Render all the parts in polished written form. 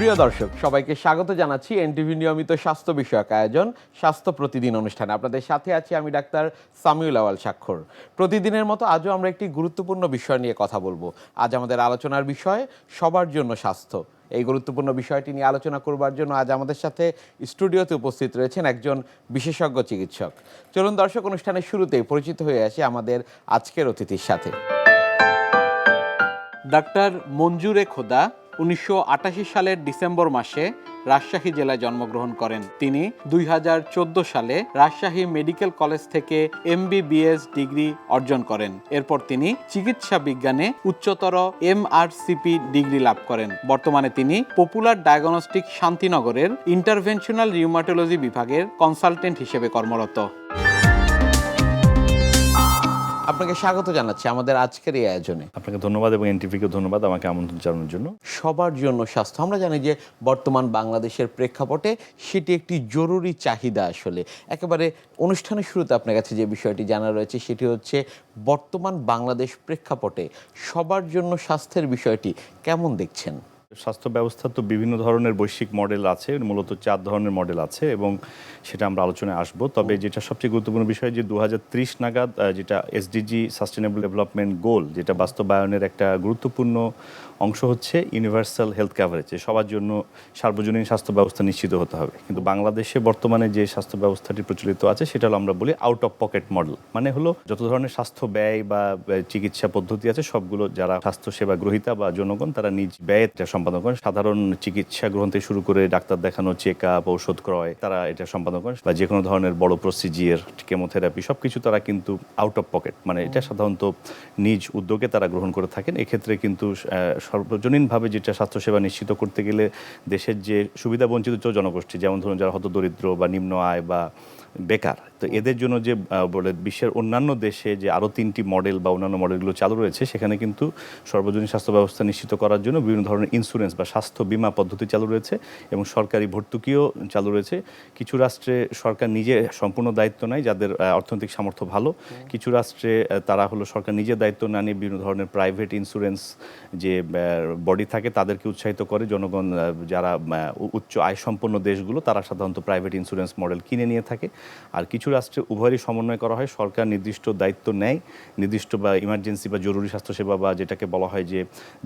প্রিয় দর্শক, সবাইকে স্বাগত জানাচ্ছি এনটিভি নিয়মিত স্বাস্থ্য বিষয়ক আয়োজন স্বাস্থ্য প্রতিদিন অনুষ্ঠানে। আপনাদের সাথে আছি আমি ডাক্তার সামিউল আওয়াল স্বাক্ষর। প্রতিদিনের মতো আজও আমরা একটি গুরুত্বপূর্ণ বিষয় নিয়ে কথা বলবো। আজ আমাদের আলোচনার বিষয় সবার জন্য স্বাস্থ্য। এই গুরুত্বপূর্ণ বিষয়টি নিয়ে আলোচনা করবার জন্য আজ আমাদের সাথে স্টুডিওতে উপস্থিত রয়েছেন একজন বিশেষজ্ঞ চিকিৎসক। চলুন দর্শক, অনুষ্ঠানের শুরুতেই পরিচিত হয়ে আসি আমাদের আজকের অতিথির সাথে। ডাক্তার মঞ্জুরে খোদা 1988 সালের ডিসেম্বর মাসে রাজশাহী জেলায় জন্মগ্রহণ করেন। তিনি 2014 সালে রাজশাহী মেডিকেল কলেজ থেকে MBBS ডিগ্রি অর্জন করেন। এরপর তিনি চিকিৎসা বিজ্ঞানে উচ্চতর MRCP ডিগ্রি লাভ করেন। বর্তমানে তিনি পপুলার ডায়াগনস্টিক শান্তিনগরের ইন্টারভেনশনাল রিউমাটোলজি বিভাগের কনসালটেন্ট হিসেবে কর্মরত। আপনাকে স্বাগত জানাচ্ছি আমাদের আজকের এই আয়োজনে। আপনাকে ধন্যবাদ এবং এনটিভিকে ধন্যবাদ আমাকে আমন্ত্রণ জানানোর জন্য। সবার জন্য স্বাস্থ্য, আমরা জানি যে বর্তমান বাংলাদেশের প্রেক্ষাপটে সেটি একটি জরুরি চাহিদা। আসলে একেবারে অনুষ্ঠানের শুরুতে আপনার কাছে যে বিষয়টি জানা রয়েছে সেটি হচ্ছে বর্তমান বাংলাদেশ প্রেক্ষাপটে সবার জন্য স্বাস্থ্যের বিষয়টি কেমন দেখছেন? স্বাস্থ্য ব্যবস্থা তো বিভিন্ন ধরনের বৈশ্বিক মডেল আছে, মূলত 4 ধরনের মডেল আছে এবং সেটা আমরা আলোচনায় আসবো। তবে যেটা সবচেয়ে গুরুত্বপূর্ণ বিষয় যে 2030 নাগাদ যেটা SDG সাস্টেনেবল ডেভেলপমেন্ট গোল, যেটা বাস্তবায়নের একটা গুরুত্বপূর্ণ অংশ হচ্ছে ইউনিভার্সাল হেলথ কাভারেজ, সবার জন্য সার্বজনীন স্বাস্থ্য ব্যবস্থা নিশ্চিত হতে হবে। কিন্তু বাংলাদেশে বর্তমানে যে স্বাস্থ্য ব্যবস্থাটি প্রচলিত আছে সেটা হলো আমরা বলি আউট অফ পকেট মডেল। মানে হলো যত ধরনের স্বাস্থ্য ব্যয় বা চিকিৎসা পদ্ধতি আছে সবগুলো যারা স্বাস্থ্য সেবা গ্রহীতা বা জনগণ তারা নিজ ব্যয় সম্পাদন করেন। সাধারণ চিকিৎসা গ্রহণ থেকে শুরু করে ডাক্তার দেখানো, চেক আপ, ঔষধ ক্রয় তারা এটা সম্পাদন করেন, বা যে কোনো ধরনের বড় প্রসিজিয়ার, কেমোথেরাপি সবকিছু তারা কিন্তু আউট অফ পকেট, মানে এটা সাধারণত নিজ উদ্যোগে তারা গ্রহণ করে থাকেন। এক্ষেত্রে কিন্তু সর্বজনীনভাবে যেটা স্বাস্থ্যসেবা নিশ্চিত করতে গেলে দেশের যে সুবিধা বঞ্চিত জনগোষ্ঠী, যেমন ধরুন যারা হতদরিদ্র বা নিম্ন আয় বা বেকার, তো এদের জন্য যে বলে বিশ্বের অন্যান্য দেশে যে আরও 3টি মডেল বা অন্যান্য মডেলগুলো চালু রয়েছে সেখানে কিন্তু সর্বজনীন স্বাস্থ্য ব্যবস্থা নিশ্চিত করার জন্য বিভিন্ন ধরনের ইন্স্যুরেন্স বা স্বাস্থ্য বীমা পদ্ধতি চালু রয়েছে এবং সরকারি ভর্তুকিও চালু রয়েছে। কিছু রাষ্ট্রে সরকার নিজে সম্পূর্ণ দায়িত্ব নেয় যাদের অর্থনৈতিক সামর্থ্য ভালো, কিছু রাষ্ট্রে তারা হলো সরকার নিজে দায়িত্ব না নিয়ে বিভিন্ন ধরনের প্রাইভেট ইন্স্যুরেন্স যে বডি থাকে তাদেরকে উৎসাহিত করে। জনগণ যারা উচ্চ আয় সম্পন্ন দেশগুলো তারা সাধারণত প্রাইভেট ইন্স্যুরেন্স মডেল কিনে নিয়ে থাকে। আর কিছু রাষ্ট্রে উভয়েরই সমন্বয় করা হয়, সরকার নির্দিষ্ট দায়িত্ব নেয়, নির্দিষ্ট বা ইমার্জেন্সি বা জরুরি স্বাস্থ্যসেবা বা যেটাকে বলা হয় যে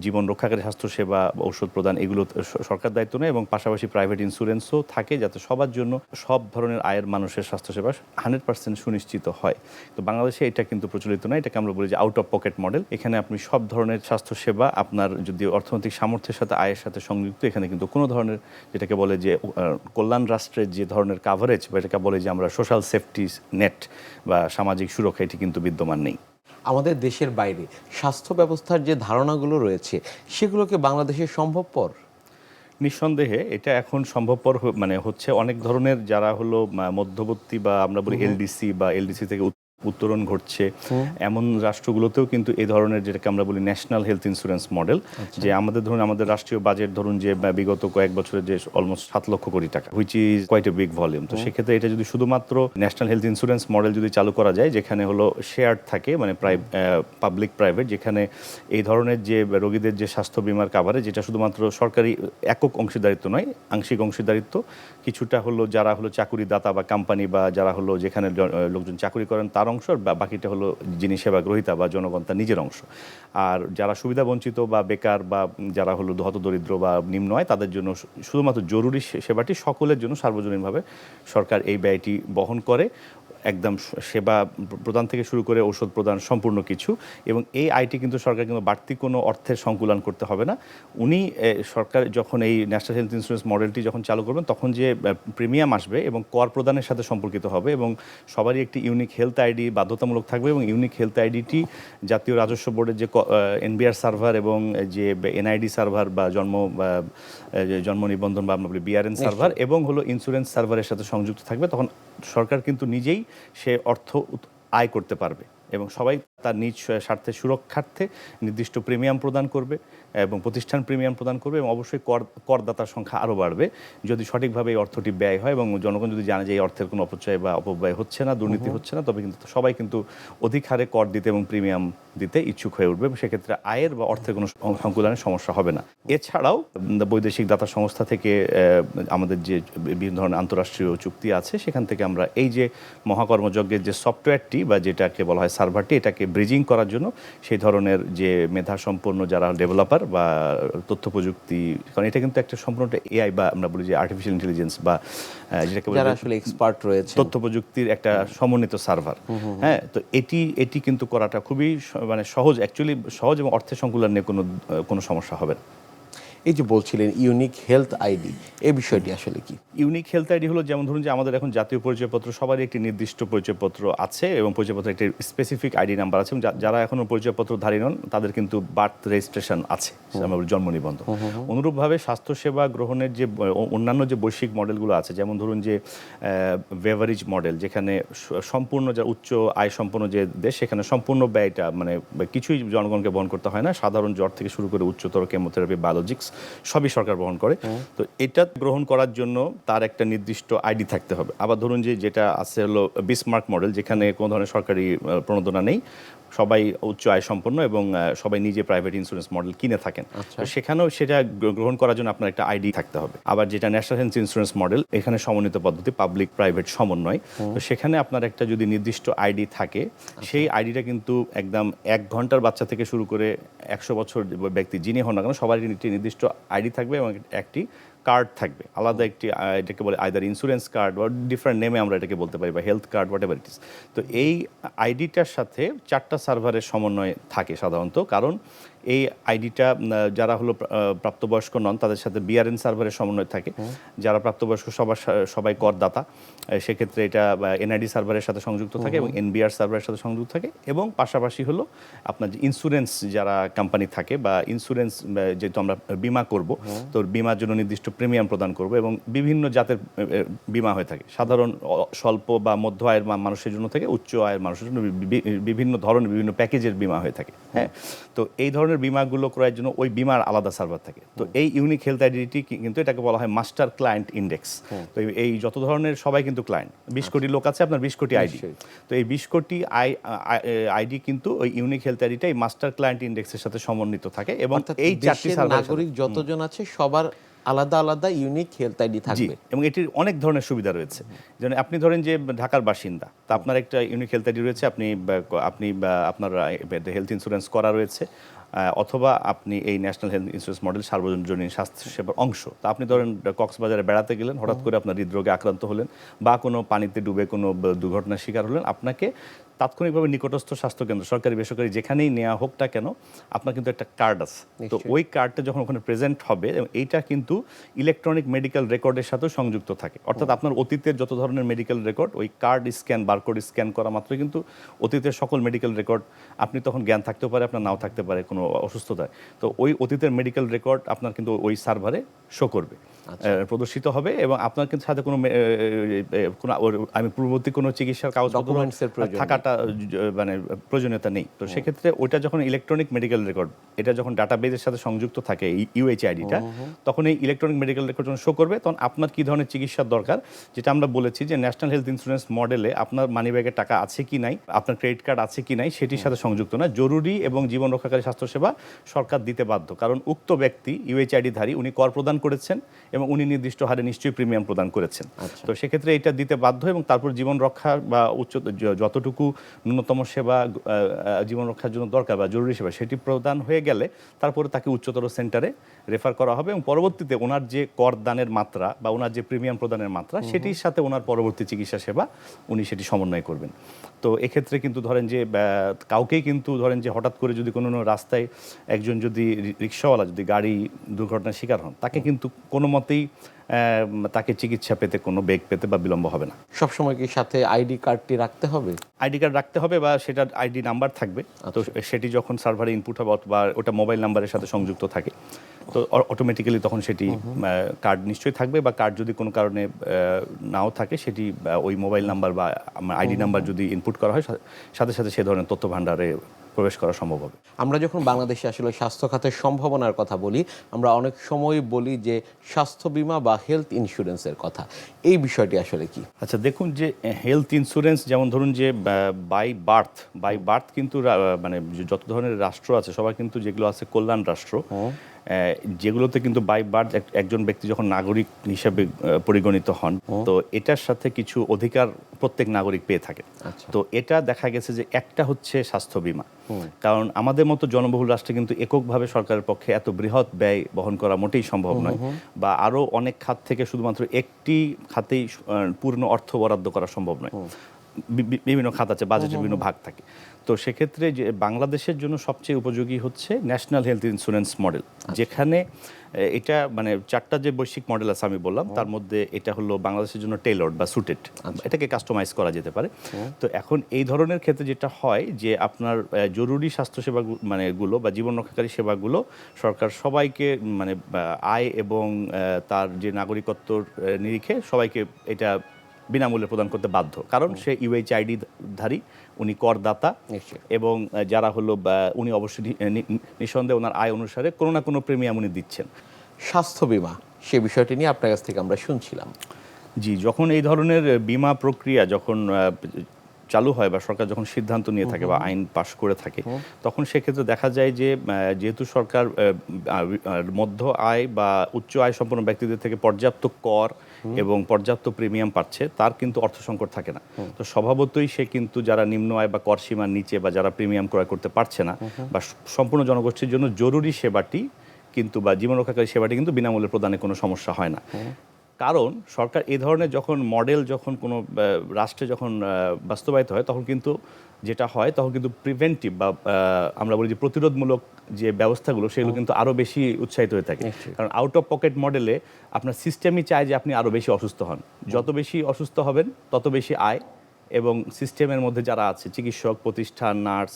জীবন রক্ষাকারী স্বাস্থ্যসেবা, ঔষধ প্রদান, এগুলো সরকার দায়িত্ব নেয় এবং পাশাপাশি প্রাইভেট ইন্স্যুরেন্সও থাকে যাতে সবার জন্য সব ধরনের আয়ের মানুষের স্বাস্থ্যসেবা 100% সুনিশ্চিত হয়। তো বাংলাদেশে এটা কিন্তু প্রচলিত নয়, এটাকে আমরা বলি যে আউট অফ পকেট মডেল। এখানে আপনি সব ধরনের স্বাস্থ্যসেবা আপনার যদি অর্থনৈতিক সামর্থ্যের সাথে আয়ের সাথে সংযুক্ত, এখানে কিন্তু কোনো ধরনের যেটাকে বলে যে কল্যাণ রাষ্ট্রের যে ধরনের কাভারেজ বা এটাকে বলে যে আমরা সোশ্যাল সেফটি নেট বা সামাজিক সুরক্ষা, এটি কিন্তু বিদ্যমান নেই। আমাদের দেশের বাইরে স্বাস্থ্য ব্যবস্থার যে ধারণাগুলো রয়েছে সেগুলোকে বাংলাদেশে সম্ভবপর? নিঃসন্দেহে এটা এখন সম্ভবপর মানে হচ্ছে। অনেক ধরনের যারা হলো মধ্যবর্তী বা আমরা বলি এলডিসি বা এলডিসি থেকে উত্তরণ ঘটছে এমন রাষ্ট্রগুলোতেও কিন্তু এই ধরনের যেটাকে আমরা বলি ন্যাশনাল হেলথ ইন্স্যুরেন্স মডেল, যে আমাদের ধরুন আমাদের রাষ্ট্রীয় বাজেট ধরুন যে বিগত কয়েক বছরে যে অলমোস্ট 7 লক্ষ কোটি টাকা, which is quite a big volume. তো সেক্ষেত্রে এটা যদি শুধুমাত্র ন্যাশনাল হেলথ ইন্স্যুরেন্স মডেল যদি চালু করা যায়, যেখানে হলো শেয়ার্ড থাকে মানে পাবলিক প্রাইভেট, যেখানে এই ধরনের যে রোগীদের যে স্বাস্থ্য বিমার কাভারেজ যেটা শুধুমাত্র সরকারি একক অংশীদারিত্ব নয়, আংশিক অংশীদারিত্ব, কিছুটা হলো যারা হলো চাকুরিদাতা বা কোম্পানি বা যারা হলো যেখানে লোকজন চাকরি করেন তার অংশ, আর বাকিটা হলো যিনি সেবা গ্রহীতা বা জনগণ তার নিজের অংশ। আর যারা সুবিধা বঞ্চিত বা বেকার বা যারা হলো হতদরিদ্র বা নিম্ন আয় তাদের জন্য শুধুমাত্র জরুরি সেবাটি সকলের জন্য সার্বজনীনভাবে সরকার এই ব্যয়টি বহন করে, একদম সেবা প্রদান থেকে শুরু করে ঔষধ প্রদান সম্পূর্ণ কিছু। এবং এই আইটি কিন্তু সরকার কিন্তু বাড়তি কোনো অর্থের সংকুলান করতে হবে না। উনি সরকার যখন এই ন্যাশনাল হেলথ ইন্স্যুরেন্স মডেলটি যখন চালু করবেন তখন যে প্রিমিয়াম আসবে এবং কর প্রদানের সাথে সম্পর্কিত হবে এবং সবারই একটি ইউনিক হেলথ আইডি বাধ্যতামূলক থাকবে এবং ইউনিক হেলথ আইডিটি জাতীয় রাজস্ব বোর্ডের যে এনবিআর সার্ভার এবং যে এনআইডি সার্ভার বা জন্ম নিবন্ধন বা আমরা বলি বিআরএন সার্ভার এবং হলো ইন্স্যুরেন্স সার্ভারের সাথে সংযুক্ত থাকবে। তখন সরকার কিন্তু নিজেই সে অর্থ আয় করতে পারবে এবং সবাই তার নিজ স্বার্থে সুরক্ষার্থে নির্দিষ্ট প্রিমিয়াম প্রদান করবে এবং প্রতিষ্ঠান প্রিমিয়াম প্রদান করবে এবং অবশ্যই করদাতার সংখ্যা আরও বাড়বে যদি সঠিকভাবে এই অর্থটি ব্যয় হয় এবং জনগণ যদি জানে যে এই অর্থের কোনো অপচয় বা অপব্যয় হচ্ছে না, দুর্নীতি হচ্ছে না, তবে কিন্তু সবাই কিন্তু অধিক হারে কর দিতে এবং প্রিমিয়াম দিতে ইচ্ছুক হয়ে উঠবে এবং সেক্ষেত্রে আয়ের বা অর্থের কোনো সংকুলানের সমস্যা হবে না। এছাড়াও বৈদেশিক দাতা সংস্থা থেকে আমাদের যে বিভিন্ন ধরনের আন্তঃরাষ্ট্রীয় চুক্তি আছে সেখান থেকে আমরা এই যে মহাকর্মযজ্ঞের যে সফটওয়্যারটি বা যেটাকে বলা হয় সার্ভারটি, এটাকে ব্রিজিং করার জন্য সেই ধরনের যে মেধাসম্পন্ন যারা ডেভেলপার বা তথ্য প্রযুক্তি, কারণ এটা কিন্তু একটা সম্পূর্ণ এআই বা আমরা বলি যে আর্টিফিশিয়াল ইন্টেলিজেন্স বা যেটাকে যারা আসলে এক্সপার্ট রয়েছে তথ্য প্রযুক্তির একটা সমন্বিত সার্ভার। হ্যাঁ, তো এটি কিন্তু করাটা খুবই মানে সহজ, অ্যাকচুয়ালি সহজ এবং অর্থের সংকুলান নিয়ে কোনো সমস্যা হবে না। এই যে বলছিলেন ইউনিক হেলথ আইডি, এই বিষয়টি আসলে কি? ইউনিক হেলথ আইডি হলো যেমন ধরুন যে আমাদের এখন জাতীয় পরিচয়পত্র সবারই একটি নির্দিষ্ট পরিচয়পত্র আছে এবং পরিচয়পত্রের একটি স্পেসিফিক আইডি নাম্বার আছে এবং যারা এখনও পরিচয়পত্রধারী নন তাদের কিন্তু বার্থ রেজিস্ট্রেশন আছে, আমরা বলি জন্ম নিবন্ধন। অনুরূপভাবে স্বাস্থ্যসেবা গ্রহণের যে অন্যান্য যে বৈশ্বিক মডেলগুলো আছে, যেমন ধরুন যে বেভারেজ মডেল, যেখানে সম্পূর্ণ যা উচ্চ আয় সম্পন্ন যে দেশ সেখানে সম্পূর্ণ ব্যয়টা মানে কিছুই জনগণকে বহন করতে হয় না, সাধারণ জ্বর থেকে শুরু করে উচ্চতর কেমোথেরাপি, বায়োলজিক্স সবই সরকার বহন করে। তো এটা গ্রহণ করার জন্য তার একটা নির্দিষ্ট আইডি থাকতে হবে। আবার ধরুন যে যেটা আছে হলো বিসমার্ক মডেল, যেখানে কোনো ধরনের সরকারি প্রণোদনা নেই, সবাই উচ্চ আয় সম্পন্ন এবং সবাই নিজে প্রাইভেট ইন্স্যুরেন্স মডেল কিনে থাকেন। তো সেখানেও সেটা গ্রহণ করার জন্য আপনার একটা আইডি থাকতে হবে। আবার যেটা ন্যাশনাল হেলথ ইন্স্যুরেন্স মডেল, এখানে সমন্বিত পদ্ধতি, পাবলিক প্রাইভেট সমন্বয়। তো সেখানে আপনার একটা যদি নির্দিষ্ট আইডি থাকে, সেই আইডিটা কিন্তু একদম 1 ঘন্টার বাচ্চা থেকে শুরু করে 100 বছর ব্যক্তি যিনি হন না কেন সবারই একটি নির্দিষ্ট আইডি থাকবে এবং একটি কার্ড থাকবে, আলাদা একটি, এটাকে বলে আইদার ইন্স্যুরেন্স কার্ড বা ডিফারেন্ট নেমে আমরা এটাকে বলতে পারি, বা health card, whatever it is. তো এই আইডিটার সাথে 4টা সার্ভারের সমন্বয় থাকে সাধারণত, কারণ এই আইডিটা যারা হলো প্রাপ্তবয়স্ক নন তাদের সাথে বিআরএন সার্ভারের সমন্বয় থাকে, যারা প্রাপ্তবয়স্ক সবাই করদাতা সেক্ষেত্রে এটা এনআইডি সার্ভারের সাথে সংযুক্ত থাকে এবং এনবিআর সার্ভারের সাথে সংযুক্ত থাকে, এবং পাশাপাশি হলো আপনার যে ইন্স্যুরেন্স যারা কোম্পানি থাকে বা ইন্স্যুরেন্স যেহেতু আমরা বিমা করব, তো বিমার জন্য নির্দিষ্ট প্রিমিয়াম প্রদান করব এবং বিভিন্ন জাতের বিমা হয়ে থাকে, সাধারণ স্বল্প বা মধ্য আয়ের মানুষের জন্য থেকে উচ্চ আয়ের মানুষের জন্য বিভিন্ন ধরনের বিভিন্ন প্যাকেজের বিমা হয়ে থাকে। হ্যাঁ, তো এই ধরনের বিমাগুলো ক্রয়ের জন্য ওই বিমার আলাদা সার্ভার থাকে। তো এই ইউনিক হেলথ আইডেন্টিটি কিন্তু এটাকে বলা হয় মাস্টার ক্লায়েন্ট ইন্ডেক্স। তো এই যত ধরনের সবাই কিন্তু ক্লায়েন্ট, 20 কোটি লোক আছে, আপনার 20 কোটি আইডি। তো এই 20 কোটি আইডি কিন্তু ওই ইউনিক হেলথ আইডিটা এই মাস্টার ক্লায়েন্ট ইন্ডেক্সের সাথে সমন্বিত থাকে এবং এই 4টি সার্ভার নাগরিক যতজন আছে সবার আলাদা আলাদা ইউনিক হেলথ আইডি থাকবে এবং এটির অনেক ধরনের সুবিধা রয়েছে। যেমন আপনি ধরেন যে ঢাকার বাসিন্দা, তা আপনার একটা ইউনিক হেলথ আইডি রয়েছে, আপনি আপনার হেলথ ইন্স্যুরেন্স করা রয়েছে, অথবা আপনি এই ন্যাশনাল হেলথ ইন্স্যুরেন্স মডেল সার্বজনীন স্বাস্থ্যসেবার অংশ। তা আপনি ধরেন কক্সবাজারে বেড়াতে গেলেন, হঠাৎ করে আপনার হৃদরোগে আক্রান্ত হলেন বা কোনো পানিতে ডুবে কোনো দুর্ঘটনার শিকার হলেন, আপনাকে তাৎক্ষণিকভাবে নিকটস্থ স্বাস্থ্যকেন্দ্র, সরকারি বেসরকারি যেখানেই নেওয়া হোক না কেন, আপনার কিন্তু একটা কার্ড আছে। তো ওই কার্ডটা যখন ওখানে প্রেজেন্ট হবে, এইটা কিন্তু ইলেকট্রনিক মেডিকেল রেকর্ডের সাথেও সংযুক্ত থাকে। অর্থাৎ আপনার অতীতের যত ধরনের মেডিকেল রেকর্ড, ওই কার্ড স্ক্যান, বারকোড স্ক্যান করা মাত্রই কিন্তু অতীতের সকল মেডিকেল রেকর্ড, আপনি তখন জ্ঞান থাকতেও পারে, আপনার নাও থাকতে পারে কোনো অসুস্থতায়, তো ওই অতীতের মেডিকেল রেকর্ড আপনার কিন্তু ওই সার্ভারে শো করবে, প্রদর্শিত হবে এবং আপনার কিন্তু সাথে কোনো আমি পূর্ববর্তী কোনো চিকিৎসার কাগজপত্র থাকাটা মানে প্রয়োজনীয়তা নেই। তো সেক্ষেত্রে ওইটা যখন ইলেকট্রনিক মেডিকেল রেকর্ড, এটা যখন ডাটাবেজের সাথে সংযুক্ত থাকে ইউএইচআইডিটা, তখন এই ইলেকট্রনিক মেডিকেল রেকর্ড যখন শো করবে, তখন আপনার কী ধরনের চিকিৎসার দরকার, যেটা আমরা বলেছি যে ন্যাশনাল হেলথ ইন্স্যুরেন্স মডেলে আপনার মানিব্যাগে টাকা আছে কি নাই, আপনার ক্রেডিট কার্ড আছে কি নাই, সেটির সাথে সংযুক্ত না। জরুরি এবং জীবন রক্ষাকারী স্বাস্থ্যসেবা সরকার দিতে বাধ্য, কারণ উক্ত ব্যক্তি ইউএইচআইডিধারী, উনি কর প্রদান করেছেন এবং উনি নির্দিষ্ট হারে নিশ্চয়ই প্রিমিয়াম প্রদান করেছেন। তো সেক্ষেত্রে এটা দিতে বাধ্য এবং তারপর জীবন রক্ষা বা যতটুকু ন্যূনতম সেবা জীবন রক্ষার জন্য দরকার বা জরুরি সেবা, সেটি প্রদান হয়ে গেলে তারপরে তাকে উচ্চতর সেন্টারে রেফার করা হবে এবং পরবর্তীতে ওনার যে কর দানের মাত্রা বা ওনার যে প্রিমিয়াম প্রদানের মাত্রা, সেটির সাথে ওনার পরবর্তী চিকিৎসা সেবা উনি সেটি সমন্বয় করবেন। তো এক্ষেত্রে কিন্তু ধরেন যে কাউকেই কিন্তু ধরেন যে হঠাৎ করে যদি কোনো রাস্তায় একজন যদি রিক্সাওয়ালা যদি গাড়ি দুর্ঘটনার শিকার হন, তাকে কিন্তু কোনো মতেই তাকে চিকিৎসা পেতে কোনো বেগ পেতে বা বিলম্ব হবে না। সবসময় কি সাথে আইডি কার্ডটি রাখতে হবে? আইডি কার্ড রাখতে হবে বা সেটার আইডি নাম্বার থাকবে। তো সেটি যখন সার্ভারে ইনপুট হবে বা ওটা মোবাইল নাম্বারের সাথে সংযুক্ত থাকে, তো অটোমেটিক্যালি তখন সেটি কার্ড নিশ্চয়ই থাকবে, বা কার্ড যদি কোনো কারণে নাও থাকে সেটি ওই মোবাইল নাম্বার বা আইডি নাম্বার যদি ইনপুট করা হয়, সাথে সাথে সে ধরনের তথ্য ভাণ্ডারে প্রবেশ করা সম্ভব হবে। আমরা যখন বাংলাদেশে আসলে স্বাস্থ্য খাতের সম্ভাবনার কথা বলি, আমরা অনেক সময় বলি যে স্বাস্থ্য বীমা বা হেলথ ইন্স্যুরেন্সের কথা। এই বিষয়টি আসলে কি? আচ্ছা, দেখুন যে হেলথ ইন্স্যুরেন্স, যেমন ধরুন যে বাই বার্থ কিন্তু মানে যত ধরনের রাষ্ট্র আছে সবাই কিন্তু যেগুলো আছে কল্যাণ রাষ্ট্র, যেগুলোতে কিন্তু বাই বার্থ একজন ব্যক্তি যখন নাগরিক হিসেবে পরিগণিত হন, তো এটার সাথে কিছু অধিকার প্রত্যেক নাগরিক পেয়ে থাকে। তো এটা দেখা গেছে যে একটা হচ্ছে স্বাস্থ্য বীমা, কারণ আমাদের মতো জনবহুল রাষ্ট্রে কিন্তু এককভাবে সরকারের পক্ষে এত বৃহৎ ব্যয় বহন করা মোটেই সম্ভব নয়, বা আরও অনেক খাত থেকে শুধুমাত্র একটি খাতেই পূর্ণ অর্থ বরাদ্দ করা সম্ভব নয়। বিভিন্ন খাত আছে, বাজেটের বিভিন্ন ভাগ থাকে। তো সেক্ষেত্রে যে বাংলাদেশের জন্য সবচেয়ে উপযোগী হচ্ছে ন্যাশনাল হেলথ ইন্স্যুরেন্স মডেল, যেখানে এটা মানে 4টা যে বৈশ্বিক মডেল আছে আমি বললাম, তার মধ্যে এটা হলো বাংলাদেশের জন্য টেইলর্ড বা সুটেড, এটাকে কাস্টমাইজ করা যেতে পারে। তো এখন এই ধরনের ক্ষেত্রে যেটা হয় যে আপনার জরুরি স্বাস্থ্যসেবা মানে গুলো বা জীবন রক্ষাকারী সেবাগুলো সরকার সবাইকে মানে আয় এবং তার যে নাগরিকত্বর নিরিখে সবাইকে এটা বিনামূল্যে প্রদান করতে বাধ্য, কারণ সে ইউএইচআইডি ধারী, উনি করদাতা, এবং যারা হলো উনি অবশ্যই নিঃসন্দেহে ওনার আয় অনুসারে কোনো না কোনো প্রিমিয়াম উনি দিচ্ছেন। স্বাস্থ্য বীমা, সে বিষয়টি নিয়ে আপনার কাছ থেকে আমরা শুনছিলাম। জি, যখন এই ধরনের বীমা প্রক্রিয়া যখন চালু হয় বা সরকার যখন সিদ্ধান্ত নিয়ে থাকে বা আইন পাশ করে থাকে, তখন সেক্ষেত্রে দেখা যায় যে যেহেতু সরকার মধ্য আয় বা উচ্চ আয় সম্পন্ন ব্যক্তিদের থেকে পর্যাপ্ত কর এবং পর্যাপ্ত প্রিমিয়াম পাচ্ছে, তার কিন্তু অর্থ সংকট থাকে না। তো স্বভাবতই সে কিন্তু যারা নিম্ন আয় বা কর সীমার নিচে বা যারা প্রিমিয়াম ক্রয় করতে পারছে না, বা সম্পূর্ণ জনগোষ্ঠীর জন্য জরুরি সেবাটি কিন্তু বা জীবন রক্ষাকারী সেবাটি কিন্তু বিনামূল্যে প্রদানে কোনো সমস্যা হয় না। কারণ সরকার এই ধরনের যখন মডেল যখন কোনো রাষ্ট্রে যখন বাস্তবায়িত হয়, তখন কিন্তু যেটা হয় তখন কিন্তু প্রিভেন্টিভ বা আমরা বলি যে প্রতিরোধমূলক যে ব্যবস্থাগুলো সেগুলো কিন্তু আরও বেশি উৎসাহিত হয়ে থাকে। কারণ আউট অফ পকেট মডেলে আপনার সিস্টেমই চায় যে আপনি আরও বেশি অসুস্থ হন, যত বেশি অসুস্থ হবেন তত বেশি আয়, এবং সিস্টেমের মধ্যে যারা আছে চিকিৎসক প্রতিষ্ঠান, নার্স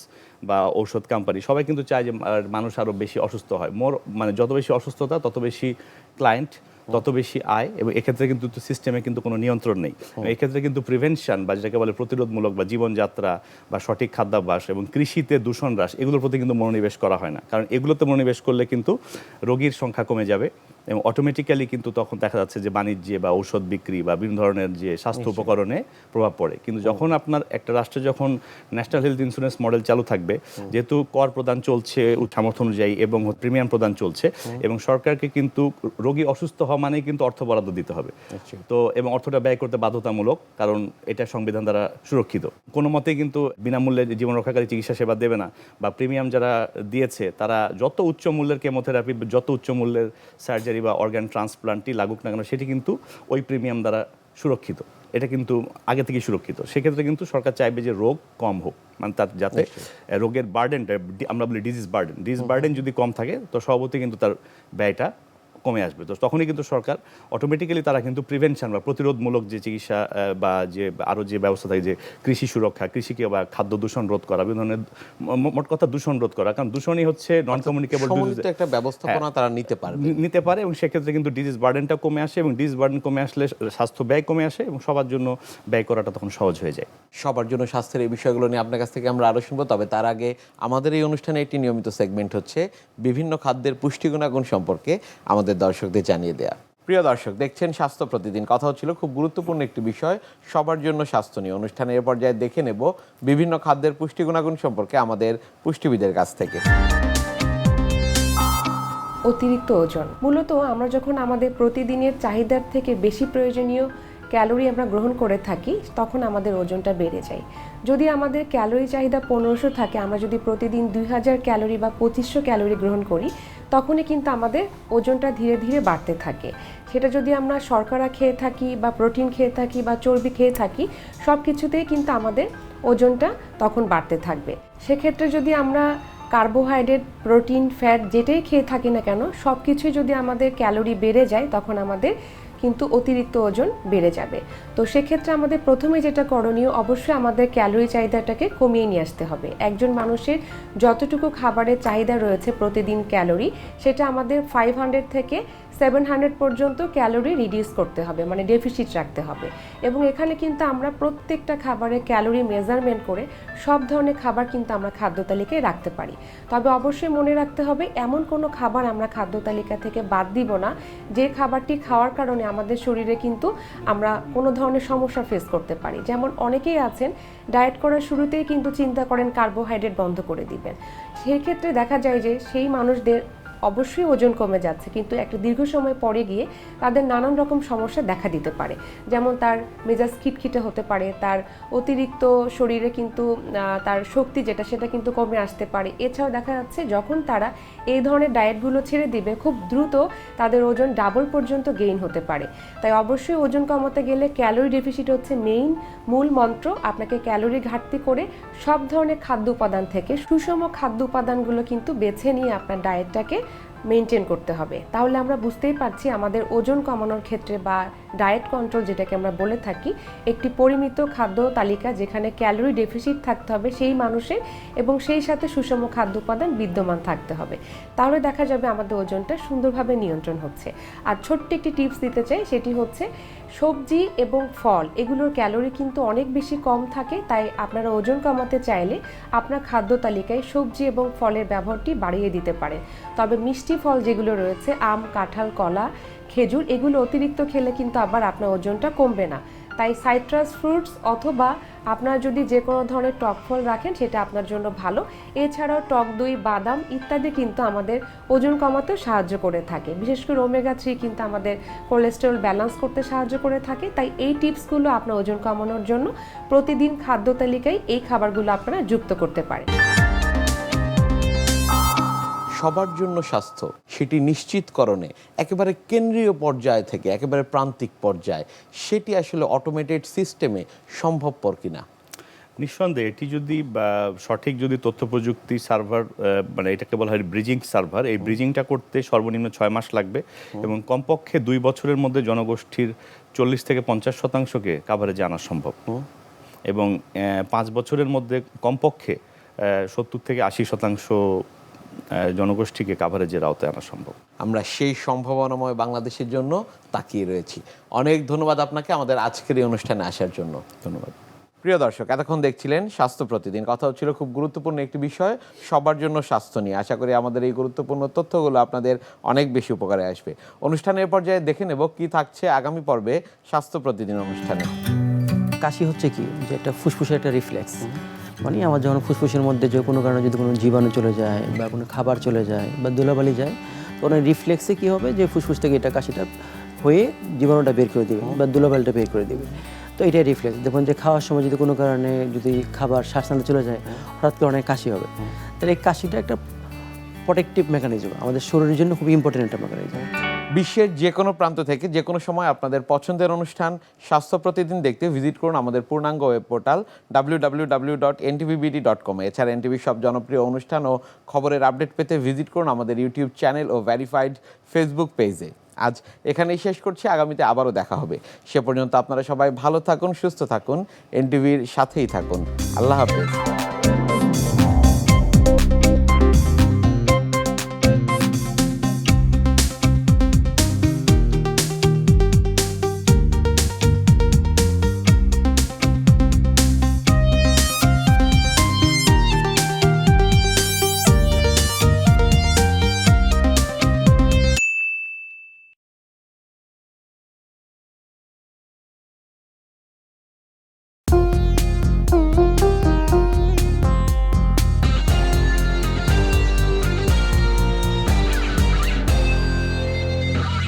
বা ঔষধ কোম্পানি সবাই কিন্তু চায় যে মানুষ আরও বেশি অসুস্থ হয়, মানে যত বেশি অসুস্থতা তত বেশি ক্লায়েন্ট, তত বেশি আয়, এবং এক্ষেত্রে কিন্তু সিস্টেমে কিন্তু কোনো নিয়ন্ত্রণ নেই। এক্ষেত্রে কিন্তু প্রিভেনশন বা যেটাকে বলে প্রতিরোধমূলক বা জীবনযাত্রা বা সঠিক খাদ্যাভ্যাস এবং কৃষিতে দূষণ হ্রাস, এগুলোর প্রতি কিন্তু মনোনিবেশ করা হয় না, কারণ এগুলোতে মনোনিবেশ করলে কিন্তু রোগীর সংখ্যা কমে যাবে, এবং অটোমেটিক্যালি কিন্তু তখন দেখা যাচ্ছে যে বাণিজ্যে বা ঔষধ বিক্রি বা বিভিন্ন ধরনের যে স্বাস্থ্য উপকরণে প্রভাব পড়ে। কিন্তু যখন আপনার একটা রাষ্ট্রে যখন ন্যাশনাল হেলথ ইন্স্যুরেন্স মডেল চালু থাকবে, যেহেতু কর প্রদান চলছে সামর্থ্য অনুযায়ী এবং প্রিমিয়াম প্রদান চলছে, এবং সরকারকে কিন্তু রোগী অসুস্থ হওয়া মানেই কিন্তু অর্থ বরাদ্দ দিতে হবে। তো এবং অর্থটা ব্যয় করতে বাধ্যতামূলক, কারণ এটা সংবিধান দ্বারা সুরক্ষিত। কোনো মতেই কিন্তু বিনামূল্যে জীবন রক্ষাকারী চিকিৎসা সেবা দেবে না, বা প্রিমিয়াম যারা দিয়েছে তারা যত উচ্চ মূল্যের কেমোথেরাপি, যত উচ্চ মূল্যের সার্জারি বা অর্গান ট্রান্সপ্লান্টই লাগুক না কেন, সেটি কিন্তু ওই প্রিমিয়াম দ্বারা সুরক্ষিত, এটা কিন্তু আগে থেকেই সুরক্ষিত। সেক্ষেত্রে কিন্তু সরকার চাইবে যে রোগ কম হোক, মানে তার যাতে রোগের বার্ডেনটা, আমরা বলি ডিজিজ বার্ডেন যদি কম থাকে, তো স্বভাবতই কিন্তু তার ব্যয়টা কমে আসবে। তো তখনই কিন্তু সরকার অটোমেটিক্যালি তারা কিন্তু প্রিভেনশন বা প্রতিরোধমূলক যে চিকিৎসা বা যে আরও যে ব্যবস্থা থাকে, যে কৃষি সুরক্ষা, কৃষিকে বা খাদ্য দূষণ রোধ করা, বিভিন্ন ধরনের মোট কথা দূষণ রোধ করা, কারণ দূষণই হচ্ছে নন কমিউনিকেবল ডিজিজ, একটা ব্যবস্থাপনা তারা নিতে পারে, এবং সেক্ষেত্রে কিন্তু ডিজিজ বার্ডেনটা কমে আসে, এবং ডিজিজ বার্ডেন কমে আসলে স্বাস্থ্য ব্যয় কমে আসে, এবং সবার জন্য ব্যয় করাটা তখন সহজ হয়ে যায়। সবার জন্য স্বাস্থ্যের এই বিষয়গুলো নিয়ে আপনার কাছ থেকে আমরা আরও শুনবো, তবে তার আগে আমাদের এই অনুষ্ঠানে একটি নিয়মিত সেগমেন্ট হচ্ছে বিভিন্ন খাদ্যের পুষ্টি গুণাগুণ সম্পর্কে আমাদের দর্শকদের জানিয়ে দেয়া। প্রিয় দর্শক, দেখছেন স্বাস্থ্য প্রতিদিন। কথা হচ্ছিল খুব গুরুত্বপূর্ণ একটি বিষয়, সবার জন্য স্বাস্থ্য নিয়ে। অনুষ্ঠানের পর্যায়ে দেখে নেব বিভিন্ন খাদ্যের পুষ্টি গুণাগুণ সম্পর্কে আমাদের পুষ্টিবিদের কাছ থেকে। অতিরিক্ত ওজন, মূলত আমরা যখন আমাদের প্রতিদিনের চাহিদার থেকে বেশি প্রয়োজনীয় ক্যালোরি আমরা গ্রহণ করে থাকি, তখন আমাদের ওজনটা বেড়ে যায়। যদি আমাদের ক্যালোরি চাহিদা 1500 থাকে, আমরা যদি প্রতিদিন 2000 ক্যালোরি বা 2500 ক্যালোরি গ্রহণ করি, তখনই কিন্তু আমাদের ওজনটা ধীরে ধীরে বাড়তে থাকে। সেটা যদি আমরা শর্করা খেয়ে থাকি বা প্রোটিন খেয়ে থাকি বা চর্বি খেয়ে থাকি, সব কিছুতেই কিন্তু আমাদের ওজনটা তখন বাড়তে থাকবে। সেক্ষেত্রে যদি আমরা কার্বোহাইড্রেট, প্রোটিন, ফ্যাট যেটাই খেয়ে থাকি না কেন, সব কিছুই যদি আমাদের ক্যালোরি বেড়ে যায়, তখন আমাদের কিন্তু অতিরিক্ত ওজন বেড়ে যাবে। তো সেক্ষেত্রে আমাদের প্রথমে যেটা করণীয়, অবশ্যই আমাদের ক্যালোরি চাহিদাটাকে কমিয়ে নিয়ে আসতে হবে। একজন মানুষের যতটুকু খাবারের চাহিদা রয়েছে প্রতিদিন ক্যালোরি, সেটা আমাদের 500 থেকে 700 পর্যন্ত ক্যালোরি রিডিউস করতে হবে, মানে ডেফিসিট রাখতে হবে। এবং এখানে কিন্তু আমরা প্রত্যেকটা খাবারের ক্যালোরি মেজারমেন্ট করে সব ধরনের খাবার কিন্তু আমরা খাদ্য তালিকায় রাখতে পারি। তবে অবশ্যই মনে রাখতে হবে এমন কোনো খাবার আমরা খাদ্য তালিকা থেকে বাদ দিব না যে খাবারটি খাওয়ার কারণে আমাদের শরীরে কিন্তু আমরা কোনো ধরনের সমস্যা ফেস করতে পারি। যেমন অনেকেই আছেন ডায়েট করার শুরুতেই কিন্তু চিন্তা করেন কার্বোহাইড্রেট বন্ধ করে দিবেন। সেক্ষেত্রে দেখা যায় যে সেই মানুষদের অবশ্যই ওজন কমে যাচ্ছে, কিন্তু একটা দীর্ঘ সময় পরে গিয়ে তাদের নানান রকম সমস্যা দেখা দিতে পারে। যেমন তার মেজাজ খিটখিটে হতে পারে, তার অতিরিক্ত শরীরে কিন্তু তার শক্তি যেটা সেটা কিন্তু কমে আসতে পারে। এছাড়াও দেখা যাচ্ছে যখন তারা এই ধরনের ডায়েটগুলো ছেড়ে দিবে, খুব দ্রুত তাদের ওজন ডাবল পর্যন্ত গেইন হতে পারে। তাই অবশ্যই ওজন কমাতে গেলে ক্যালোরি ডেফিসিট হচ্ছে মূল মন্ত্র। আপনাকে ক্যালোরি ঘাটতি করে সব ধরনের খাদ্য উপাদান থেকে সুষম খাদ্য উপাদানগুলো কিন্তু বেছে নিয়ে আপনার ডায়েটটাকে মেনটেন করতে হবে। তাহলে আমরা বুঝতেই পারছি আমাদের ওজন কমানোর ক্ষেত্রে বা ডায়েট কন্ট্রোল যেটাকে আমরা বলে থাকি, একটি পরিমিত খাদ্য তালিকা যেখানে ক্যালোরি ডেফিসিট থাকতে হবে সেই মানুষের, এবং সেই সাথে সুষম খাদ্য উপাদান বিদ্যমান থাকতে হবে। তাহলে দেখা যাবে আমাদের ওজনটা সুন্দরভাবে নিয়ন্ত্রণ হচ্ছে। আর ছোট্ট একটি টিপস দিতে চাই, সেটি হচ্ছে সবজি এবং ফল এগুলোর ক্যালোরি কিন্তু অনেক বেশি কম থাকে। তাই আপনারা ওজন কমাতে চাইলে আপনার খাদ্য তালিকায় সবজি এবং ফলের ব্যবহারটি বাড়িয়ে দিতে পারেন। তবে মিষ্টি ফল যেগুলো রয়েছে, আম, কাঁঠাল, কলা, খেজুর, এগুলো অতিরিক্ত খেলে কিন্তু আবার আপনার ওজনটা কমবে না। তাই সাইট্রাস ফ্রুটস অথবা আপনারা যদি যে কোনো ধরনের টক ফল রাখেন সেটা আপনার জন্য ভালো। এছাড়াও টক দই, বাদাম ইত্যাদি কিন্তু আমাদের ওজন কমাতে সাহায্য করে থাকে। বিশেষ করে ওমেগা 3 কিন্তু আমাদের কোলেস্টেরল ব্যালেন্স করতে সাহায্য করে থাকে। তাই এই টিপসগুলো আপনার ওজন কমানোর জন্য প্রতিদিন খাদ্য তালিকায় এই খাবারগুলো আপনারা যুক্ত করতে পারেন। সবার জন্য স্বাস্থ্য, সেটি নিশ্চিতকরণে একেবারে কেন্দ্রীয় পর্যায় থেকে একেবারে প্রান্তিক পর্যায়ে সেটি আসলে অটোমেটেড সিস্টেমে সম্ভবপর কিনা? নিঃসন্দেহে এটি যদি সঠিক যদি তথ্য প্রযুক্তি সার্ভার, মানে এটাকে বলা হয় ব্রিজিং সার্ভার, এই ব্রিজিংটা করতে সর্বনিম্ন 6 মাস লাগবে এবং কমপক্ষে 2 বছরের মধ্যে জনগোষ্ঠীর 40 থেকে 50% কাভারেজে আনা সম্ভব এবং 5 বছরের মধ্যে কমপক্ষে 70 থেকে 80% জনগোষ্ঠীকে কাভারেজের আওতায় আনা সম্ভব। আমরা সেই সম্ভাবনাময় বাংলাদেশের জন্য তাকিয়ে রয়েছি। অনেক ধন্যবাদ আপনাকে আমাদের আজকের এই অনুষ্ঠানে আসার জন্য। ধন্যবাদ। প্রিয় দর্শক, এতক্ষণ দেখছিলেন স্বাস্থ্য প্রতিদিন। কথা হচ্ছিল খুব গুরুত্বপূর্ণ একটি বিষয়, সবার জন্য স্বাস্থ্য নিয়ে। আশা করি আমাদের এই গুরুত্বপূর্ণ তথ্যগুলো আপনাদের অনেক বেশি উপকারে আসবে। অনুষ্ঠানের পর্যায়ে দেখে নেব কি থাকছে আগামী পর্বে স্বাস্থ্য প্রতিদিন অনুষ্ঠানে। কাশি হচ্ছে কি, যে একটা ফুসফুসের একটা রিফ্লেক্স, মানে আমার যখন ফুসফুসের মধ্যে যে কোনো কারণে যদি কোনো জীবাণু চলে যায় বা কোনো খাবার চলে যায় বা ধুলাবালি যায়, তখন রিফ্লেক্সে কী হবে যে ফুসফুস থেকে এটা কাশিটা হয়ে জীবাণুটা বের করে দেবে বা ধুলাবালিটা বের করে দেবে। তো এটাই রিফ্লেক্স। দেখুন যে খাওয়ার সময় যদি কোনো কারণে যদি খাবার শ্বাসনালী চলে যায়, হঠাৎ করে অনেক কাশি হবে। তাহলে এই কাশিটা একটা প্রোটেক্টিভ মেকানিজম, আমাদের শরীরের জন্য খুব ইম্পর্টেন্ট একটা মেকানিজম। বিশ্বের যে কোনো প্রান্ত থেকে যে কোনো সময় আপনাদের পছন্দের অনুষ্ঠান স্বাস্থ্য প্রতিদিন দেখতে ভিজিট করুন আমাদের পূর্ণাঙ্গ ওয়েব পোর্টাল www.ntvbd.com। এছাড়া এনটিভির সব জনপ্রিয় অনুষ্ঠান ও খবরের আপডেট পেতে ভিজিট করুন আমাদের ইউটিউব চ্যানেল ও ভেরিফাইড ফেসবুক পেজে। আজ এখানেই শেষ করছি, আগামীতে আবারও দেখা হবে। সে পর্যন্ত আপনারা সবাই ভালো থাকুন, সুস্থ থাকুন, এনটিভির সাথেই থাকুন। আল্লাহ হাফেজ।